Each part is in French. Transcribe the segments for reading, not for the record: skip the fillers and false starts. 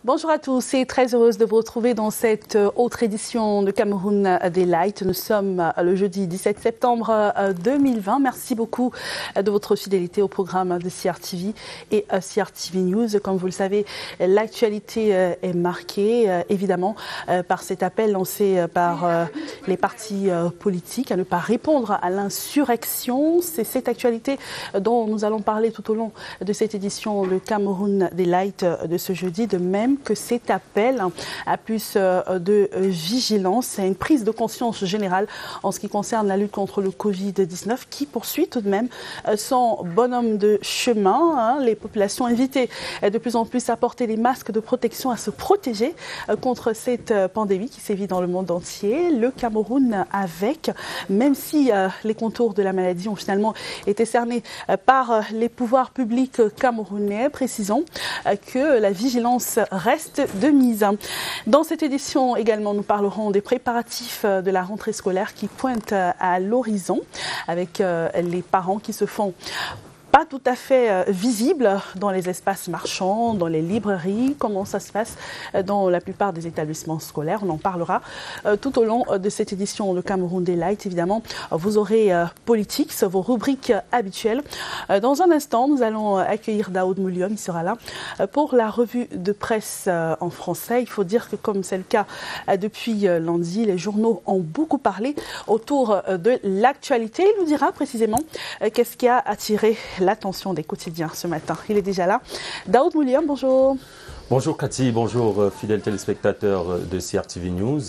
Bonjour à tous et très heureuse de vous retrouver dans cette autre édition de Cameroun Daylight. Nous sommes le jeudi 17 septembre 2020. Merci beaucoup de votre fidélité au programme de CRTV et CRTV News. Comme vous le savez, l'actualité est marquée évidemment par cet appel lancé par les partis politiques à ne pas répondre à l'insurrection. C'est cette actualité dont nous allons parler tout au long de cette édition de Cameroun Daylight de ce jeudi, de même que cet appel à plus de vigilance et une prise de conscience générale en ce qui concerne la lutte contre le Covid-19 qui poursuit tout de même son bonhomme de chemin. Les populations invitées de plus en plus à porter des masques de protection, à se protéger contre cette pandémie qui sévit dans le monde entier. Le Cameroun avec, même si les contours de la maladie ont finalement été cernés par les pouvoirs publics camerounais, précisons que la vigilance reste de mise. Dans cette édition également, nous parlerons des préparatifs de la rentrée scolaire qui pointent à l'horizon avec les parents qui se font pas tout à fait visible dans les espaces marchands, dans les librairies, comment ça se passe dans la plupart des établissements scolaires. On en parlera tout au long de cette édition de Cameroun Daylight. Évidemment, vous aurez Politics, vos rubriques habituelles. Dans un instant, nous allons accueillir Daoud Mouliom, il sera là pour la revue de presse en français. Il faut dire que comme c'est le cas depuis lundi, les journaux ont beaucoup parlé autour de l'actualité. Il nous dira précisément qu'est-ce qui a attiré l'attention des quotidiens ce matin. Il est déjà là. Daoud Mouliom, bonjour. Bonjour Cathy, bonjour fidèles téléspectateurs de CRTV News.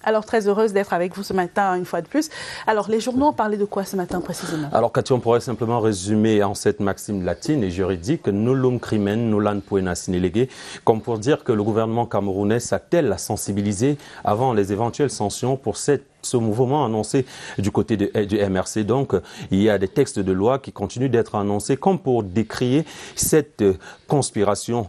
Alors, très heureuse d'être avec vous ce matin, une fois de plus. Alors, les journaux ont parlé de quoi ce matin précisément? Alors, Cathy, on pourrait simplement résumer en cette maxime latine et juridique, nullum crimen, nullan poena sine lege, comme pour dire que le gouvernement camerounais s'attelle à sensibiliser avant les éventuelles sanctions pour ce mouvement annoncé du côté du MRC. Donc, il y a des textes de loi qui continuent d'être annoncés comme pour décrier cette conspiration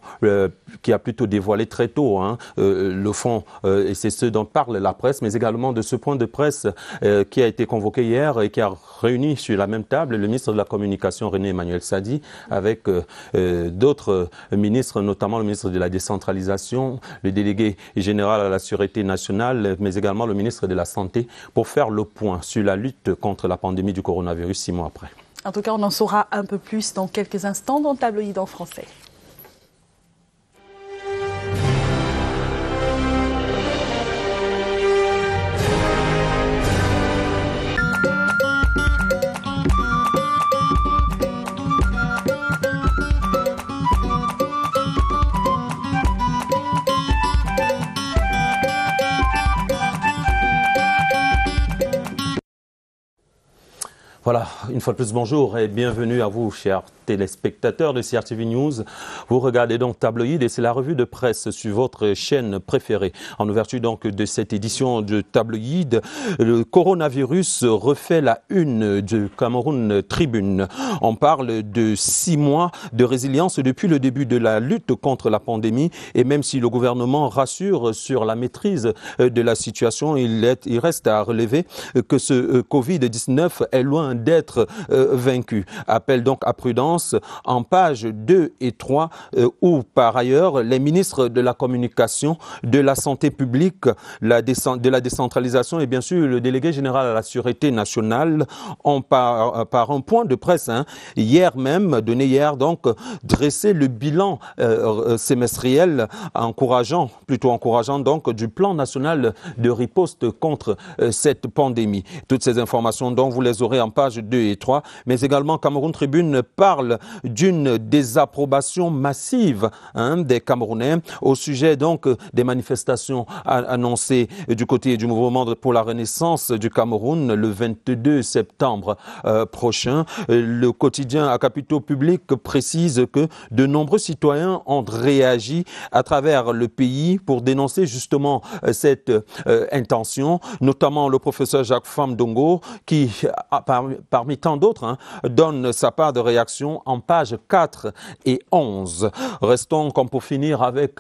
qui a plutôt dévoilé très tôt le fond, et c'est ce dont parle la presse, mais également de ce point de presse qui a été convoqué hier et qui a réuni sur la même table le ministre de la Communication René Emmanuel Sadi avec d'autres ministres, notamment le ministre de la Décentralisation, le délégué général à la Sûreté nationale, mais également le ministre de la Santé, pour faire le point sur la lutte contre la pandémie du coronavirus 6 mois après. En tout cas, on en saura un peu plus dans quelques instants dans Tabloïd en français. Voilà, une fois de plus, bonjour et bienvenue à vous, chers téléspectateurs de CRTV News. Vous regardez donc Tabloïd et c'est la revue de presse sur votre chaîne préférée. En ouverture donc de cette édition de Tabloïd, le coronavirus refait la une du Cameroun Tribune. On parle de 6 mois de résilience depuis le début de la lutte contre la pandémie et même si le gouvernement rassure sur la maîtrise de la situation, il reste à relever que ce Covid-19 est loin d'être vaincu. Appel donc à prudence en pages 2 et 3 où par ailleurs les ministres de la Communication, de la Santé publique, de la décentralisation et bien sûr le délégué général à la Sûreté nationale ont par un point de presse hier même, donné hier donc, dressé le bilan semestriel plutôt encourageant donc du plan national de riposte contre cette pandémie. Toutes ces informations dont vous les aurez en pages 2 et 3, mais également Cameroun Tribune parle d'une désapprobation massive des Camerounais au sujet donc des manifestations annoncées du côté du mouvement pour la renaissance du Cameroun le 22 septembre prochain. Le quotidien à capitaux publics précise que de nombreux citoyens ont réagi à travers le pays pour dénoncer justement cette intention, notamment le professeur Jacques Famdongo qui parmi tant d'autres, donne sa part de réaction en pages 4 et 11. Restons comme pour finir avec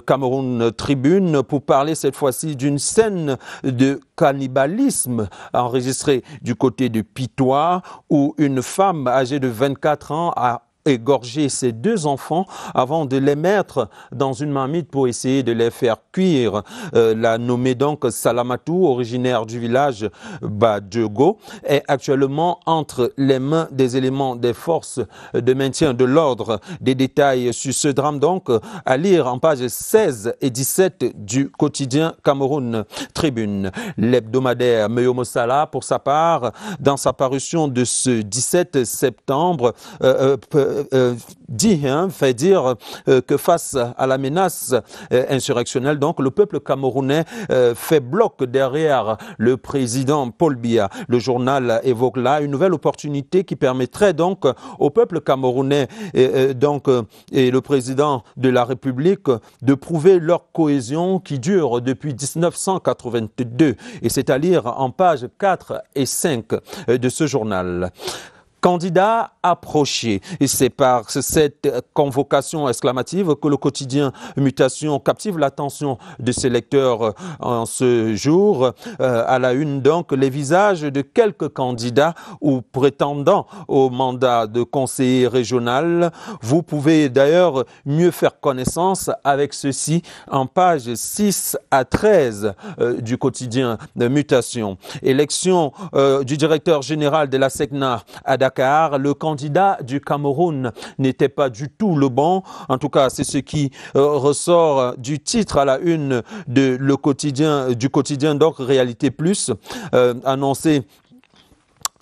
Cameroun Tribune pour parler cette fois-ci d'une scène de cannibalisme enregistrée du côté de Pitois où une femme âgée de 24 ans a égorgé ses 2 enfants avant de les mettre dans une marmite pour essayer de les faire cuire. La nommée donc Salamatou, originaire du village Badjogo, est actuellement entre les mains des éléments des forces de maintien de l'ordre. Des détails sur ce drame donc à lire en pages 16 et 17 du quotidien Cameroun Tribune. L'hebdomadaire Meyomo Salah, pour sa part, dans sa parution de ce 17 septembre, fait dire que face à la menace insurrectionnelle, donc le peuple camerounais fait bloc derrière le président Paul Biya. Le journal évoque là une nouvelle opportunité qui permettrait donc au peuple camerounais et le président de la République de prouver leur cohésion qui dure depuis 1982. Et c'est à lire en pages 4 et 5 de ce journal. Candidat approché. Et c'est par cette convocation exclamative que le quotidien Mutation captive l'attention de ses lecteurs en ce jour. À la une donc, les visages de quelques candidats ou prétendants au mandat de conseiller régional. Vous pouvez d'ailleurs mieux faire connaissance avec ceci en pages 6 à 13 du quotidien Mutation. Élection du directeur général de la SECNA à Dakar. Le candidat du Cameroun n'était pas du tout le bon. En tout cas, c'est ce qui ressort du titre à la une du quotidien donc Réalité Plus,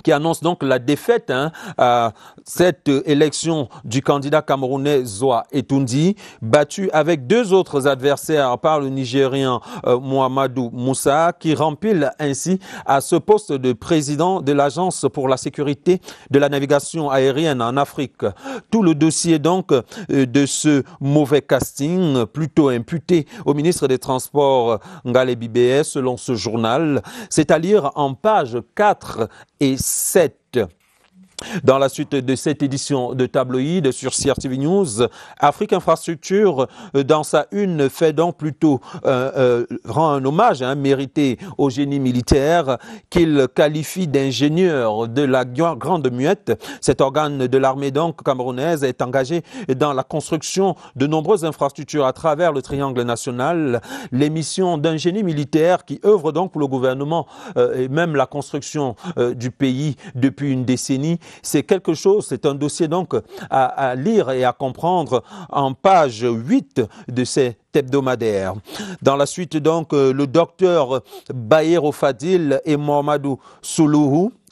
qui annonce donc la défaite à cette élection du candidat camerounais Zoa Etundi, battu avec 2 autres adversaires par le Nigérien Mohamedou Moussa, qui rempile ainsi à ce poste de président de l'Agence pour la sécurité de la navigation aérienne en Afrique. Tout le dossier donc de ce mauvais casting, plutôt imputé au ministre des Transports Ngale Bibeye, selon ce journal, c'est à lire en pages 4 et 7. Dans la suite de cette édition de tabloïd sur CRTV News, Afrique Infrastructure, dans sa une, fait donc plutôt rend un hommage mérité au génie militaire qu'il qualifie d'ingénieur de la Grande Muette. Cet organe de l'armée donc camerounaise est engagé dans la construction de nombreuses infrastructures à travers le triangle national. Les missions d'un génie militaire qui œuvre donc pour le gouvernement et même la construction du pays depuis une décennie. C'est quelque chose, c'est un dossier donc à lire et à comprendre en page 8 de cet hebdomadaire. Dans la suite donc, le docteur Bayero Fadil et Mohamedou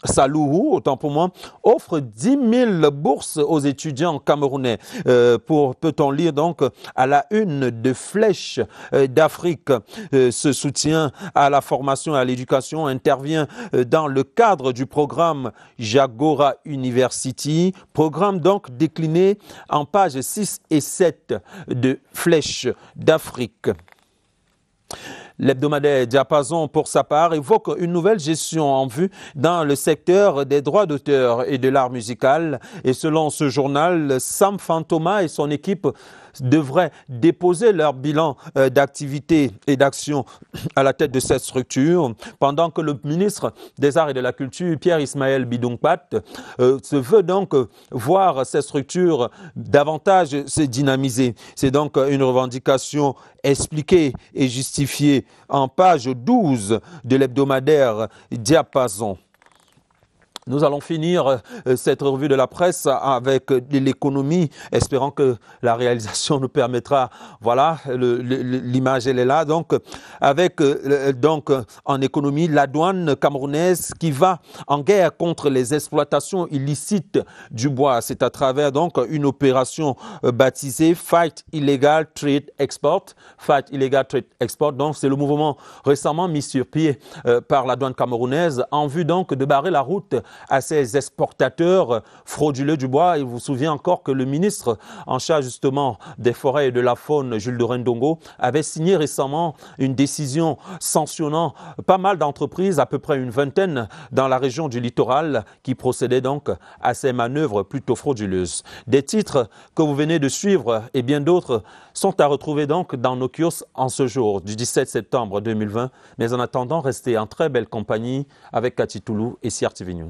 Salouhou, autant pour moi, offre 10 000 bourses aux étudiants camerounais. Peut-on lire donc à la une de Flèche d'Afrique. Ce soutien à la formation et à l'éducation intervient dans le cadre du programme Jagora University, programme donc décliné en pages 6 et 7 de Flèche d'Afrique. L'hebdomadaire Diapason, pour sa part, évoque une nouvelle gestion en vue dans le secteur des droits d'auteur et de l'art musical. Et selon ce journal, Sam Fantoma et son équipe devraient déposer leur bilan d'activité et d'action à la tête de cette structure, pendant que le ministre des Arts et de la Culture, Pierre-Ismaël Bidongpat, se veut donc voir cette structure davantage se dynamiser. C'est donc une revendication expliquée et justifiée en page 12 de l'hebdomadaire Diapason. Nous allons finir cette revue de la presse avec l'économie, espérant que la réalisation nous permettra, voilà, l'image elle est là, donc avec en économie la douane camerounaise qui va en guerre contre les exploitations illicites du bois. C'est à travers donc une opération baptisée Fight Illegal Trade Export. Fight Illegal Trade Export, donc c'est le mouvement récemment mis sur pied par la douane camerounaise en vue donc de barrer la route à ces exportateurs frauduleux du bois. Il vous souvient encore que le ministre en charge justement des forêts et de la faune, Jules de Rendongo, avait signé récemment une décision sanctionnant pas mal d'entreprises, à peu près une vingtaine dans la région du littoral, qui procédaient donc à ces manœuvres plutôt frauduleuses. Des titres que vous venez de suivre et bien d'autres sont à retrouver donc dans nos kiosques en ce jour du 17 septembre 2020. Mais en attendant, restez en très belle compagnie avec Cathy Toulou et CRTV News.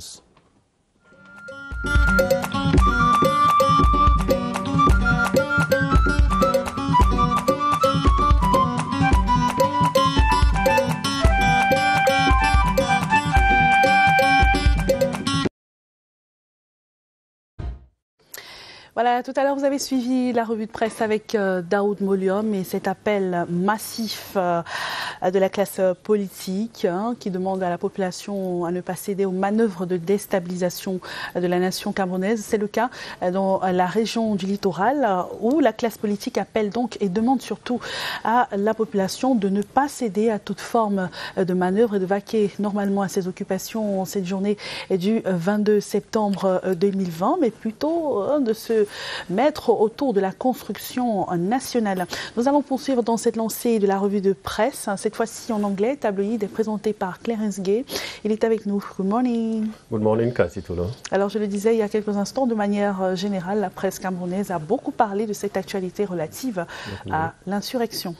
Voilà, tout à l'heure, vous avez suivi la revue de presse avec Daoud Molium et cet appel massif de la classe politique qui demande à la population à ne pas céder aux manœuvres de déstabilisation de la nation camerounaise. C'est le cas dans la région du littoral où la classe politique appelle donc et demande surtout à la population de ne pas céder à toute forme de manœuvre et de vaquer normalement à ses occupations cette journée du 22 septembre 2020, mais plutôt de se mettre autour de la construction nationale. Nous allons poursuivre dans cette lancée de la revue de presse, cette fois-ci en anglais. Tabloïd est présenté par Clarence Gay. Il est avec nous. Good morning. Good morning, Kasitolo. Alors, je le disais il y a quelques instants, de manière générale, la presse camerounaise a beaucoup parlé de cette actualité relative à l'insurrection.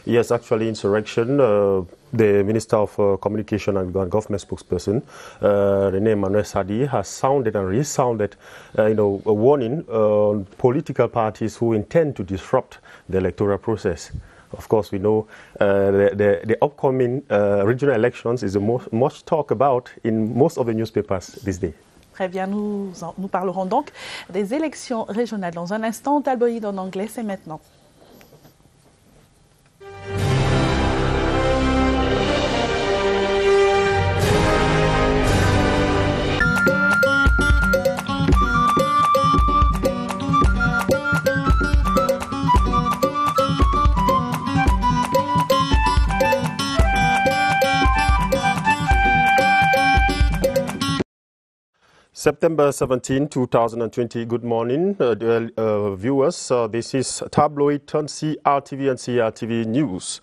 Yes, actually, insurrection. The Minister of Communication and Government spokesperson, René Emmanuel Sadi, has sounded and resounded, a warning on political parties who intend to disrupt the electoral process. Of course, we know the upcoming regional elections is the most talked about in most of the newspapers these days. Très bien, nous parlerons donc des élections régionales dans un instant. Tabloïd en anglais, c'est maintenant. September 17, 2020. Good morning, viewers. This is Tabloid on CRTV and CRTV News.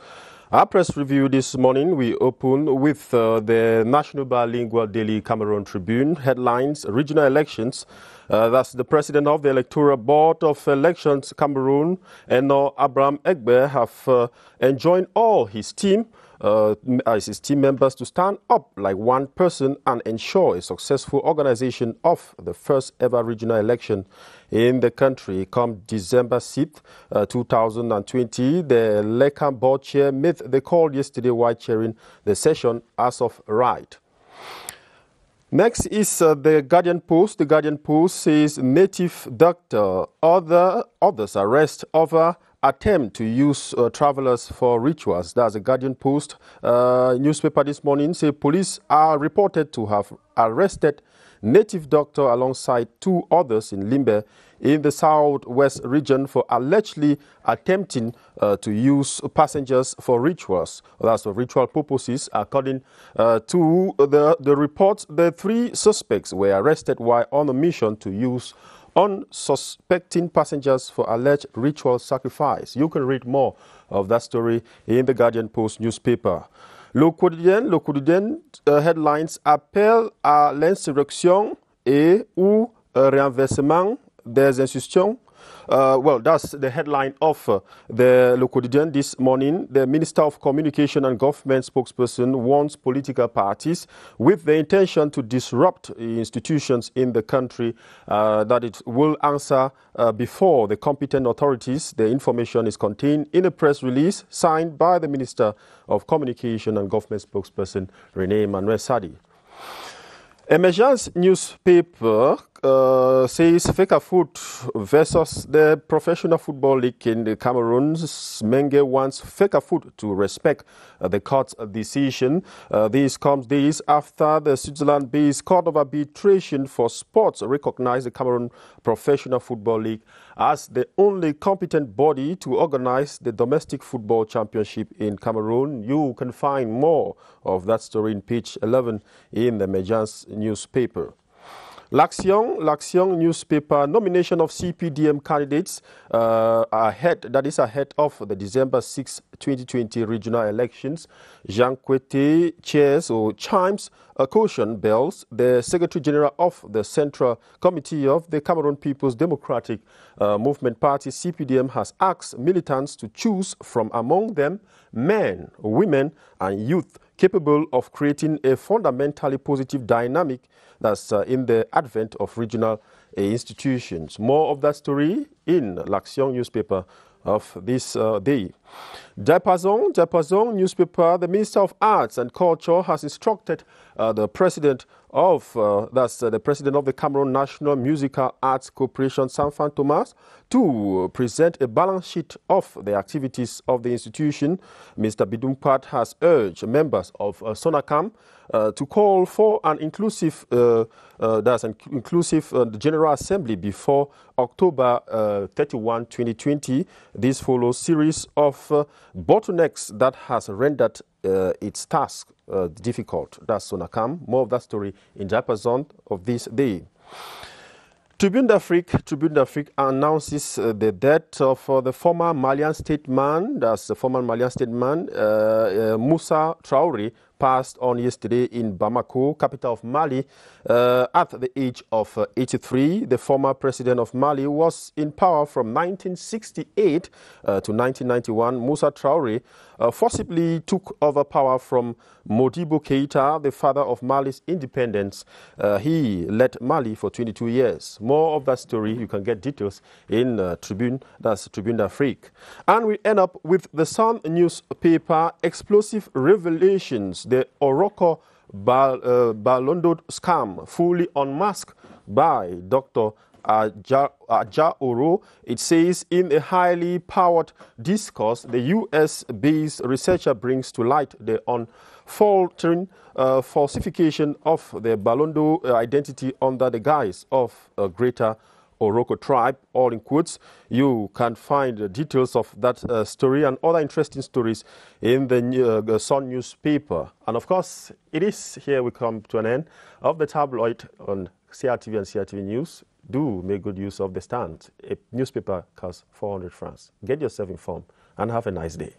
Our press review this morning, we open with the National Bilingual Daily Cameroon Tribune headlines, regional elections. That's the president of the Electoral Board of Elections Cameroon, Eno Abraham Egbe, have enjoined all his team members to stand up like one person and ensure a successful organization of the first ever regional election in the country come December 6th, 2020. The LECAM board chair made the call yesterday while chairing the session as of right. Next is the Guardian Post. The Guardian Post says native doctor, others arrest over attempt to use travelers for rituals. That's the Guardian Post newspaper this morning. Say police are reported to have arrested native doctor alongside two others in Limbe in the southwest region for allegedly attempting to use passengers for rituals. That's for ritual purposes. According to the reports, the three suspects were arrested while on a mission to use unsuspecting passengers for alleged ritual sacrifice. You can read more of that story in the Guardian Post newspaper. Le Quotidien headlines appellent à l'insurrection et ou renversement des institutions. Well, that's the headline of the Le Quotidien this morning. The Minister of Communication and Government spokesperson warns political parties with the intention to disrupt institutions in the country that it will answer before the competent authorities. The information is contained in a press release signed by the Minister of Communication and Government spokesperson René Emmanuel Sadi. Emergence newspaper says Fecafoot versus the Professional Football League in the Cameroon's Menge wants Fecafoot to respect the court's decision. This comes days after the Switzerland-based Court of Arbitration for Sports recognized the Cameroon Professional Football League as the only competent body to organize the domestic football championship in Cameroon. You can find more of that story in page 11 in the Emergence newspaper. L'Action newspaper nomination of CPDM candidates ahead of the December 6, 2020 regional elections. Jean Kwete chairs or chimes caution bells. The Secretary General of the Central Committee of the Cameroon People's Democratic Movement Party, CPDM, has asked militants to choose from among them men, women, and youth capable of creating a fundamentally positive dynamic that's in the advent of regional institutions. More of that story in L'Action newspaper of this day. Diapason newspaper, the Minister of Arts and Culture has instructed the president of the Cameroon National Musical Arts Corporation, Sanfan Thomas, to present a balance sheet of the activities of the institution. Mr. Bidumpat has urged members of SONACAM to call for an inclusive General Assembly before October 31, 2020. This follows series of bottlenecks that has rendered its task difficult. That's SONACAM. More of that story in Diapason of this day. Tribune d'Afrique announces the death of the former Malian statesman, Moussa Traoré, passed on yesterday in Bamako, capital of Mali, at the age of 83. The former president of Mali was in power from 1968 to 1991. Moussa Traoré forcibly took over power from Modibo Keïta, the father of Mali's independence. He led Mali for 22 years. More of that story, you can get details in Tribune, that's Tribune d'Afrique. And we end up with the Sun newspaper, explosive revelations. The Oroko Balondo scam fully unmasked by Dr. Ajaoro. It says in a highly powered discourse, the US-based researcher brings to light the unfaltering falsification of the Balondo identity under the guise of a greater Oroko tribe, all in quotes. You can find the details of that story and other interesting stories in the Sun newspaper. And of course, it is here we come to an end of the tabloid on CRTV and CRTV News. Do make good use of the stand. A newspaper costs 400 francs. Get yourself informed and have a nice day.